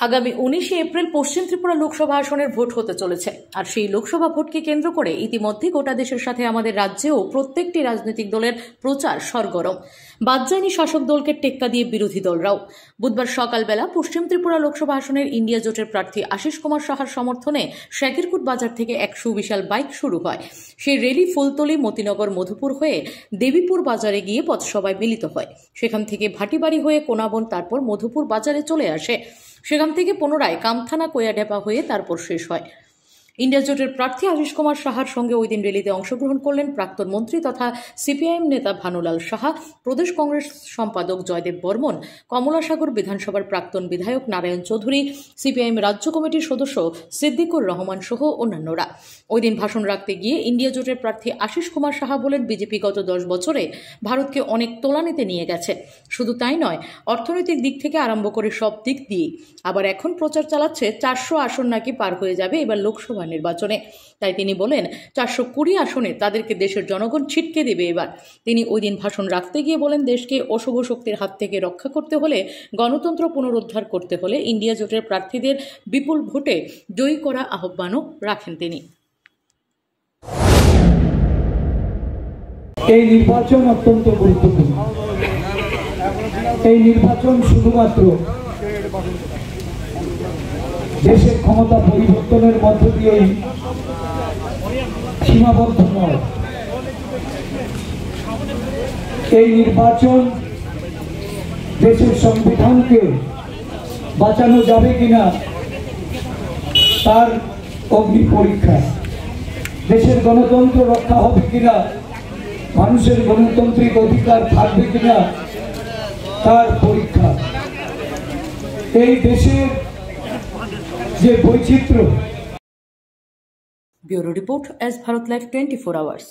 আগামী 19 এপ্রিল পশ্চিম ত্রিপুরা লোকসভা আসনের ভোট হতে চলেছে। আর সেই লোকসভা ভোটকে কেন্দ্র করে ইতিমধ্যে গোটা দেশের সাথে আমাদের রাজ্যেও প্রত্যেকটি রাজনৈতিক দলের প্রচার সরগরম। বাদ যায়নি শাসক দলকে টেক্কা দিয়ে বিরোধী দলরাও। বুধবার সকালবেলা পশ্চিম ত্রিপুরা লোকসভা আসনের ইন্ডিয়া জোটের প্রার্থী আশিস কুমার সাহার সমর্থনে শেখিরকুট বাজার থেকে এক সুবিশাল বাইক শুরু হয়। সেই র্যালি ফুলতলি, মতিনগর, মধুপুর হয়ে দেবীপুর বাজারে গিয়ে পথসভায় মিলিত হয়। সেখান থেকে ভাটিবাড়ি হয়ে কোনাবন, তারপর মধুপুর বাজারে চলে আসে। সেখান থেকে পুনরায় কামথানা, কোয়াডেপা হয়ে তারপর শেষ হয়। ইন্ডিয়া জোটের প্রার্থী আশিস কুমার সাহার সঙ্গে ওই দিন র্যালিতে অংশগ্রহণ করলেন প্রাক্তন মন্ত্রী তথা সিপিআইএম নেতা ভানুলাল সাহা, প্রদেশ কংগ্রেস সম্পাদক জয়দেব বর্মন, কমলাসাগর বিধানসভার প্রাক্তন বিধায়ক নারায়ণ চৌধুরী, সিপিআইএম রাজ্য কমিটির সদস্য সিদ্দিকুর রহমান সহ অন্যান্যরা। ওই দিন ভাষণ রাখতে গিয়ে ইন্ডিয়া জোটের প্রার্থী আশিস কুমার সাহা বলেন, বিজেপি গত 10 বছরে ভারতকে অনেক তোলানিতে নিয়ে গেছে। শুধু তাই নয়, অর্থনৈতিক দিক থেকে আরম্ভ করে সব দিক দিয়ে। আবার এখন প্রচার চালাচ্ছে 400 আসন নাকি পার হয়ে যাবে এবার লোকসভা নির্বাচনে। তাই তিনি বলেন 420 আসনে তাদেরকে দেশের জনগণ ছিটকে দেবে এবার। তিনি ওই দিন ভাষণ রাখতে গিয়ে বলেন, দেশকে অশুভ শক্তির হাত থেকে রক্ষা করতে হলে, গণতন্ত্র পুনরুদ্ধার করতে হলে ইন্ডিয়া জোটের প্রার্থীদের বিপুল ভোটে জয়ী করা আহ্বানও রাখেন তিনি। এই নির্বাচন অত্যন্ত গুরুত্বপূর্ণ। এই নির্বাচন শুধুমাত্র দেশের ক্ষমতা পরিবর্তনের মধ্য দিয়েই সীমাবদ্ধ নয়। এই নির্বাচন দেশের সংবিধানকে বাঁচানো যাবে কিনা তার অগ্নি পরীক্ষা। দেশের গণতন্ত্র রক্ষা হবে কিনা, মানুষের গণতান্ত্রিক অধিকার থাকবে কিনা তার পরীক্ষা। এই দেশের যে বৈচিত্র্য। Bureau report, S Bharat live 24 hours.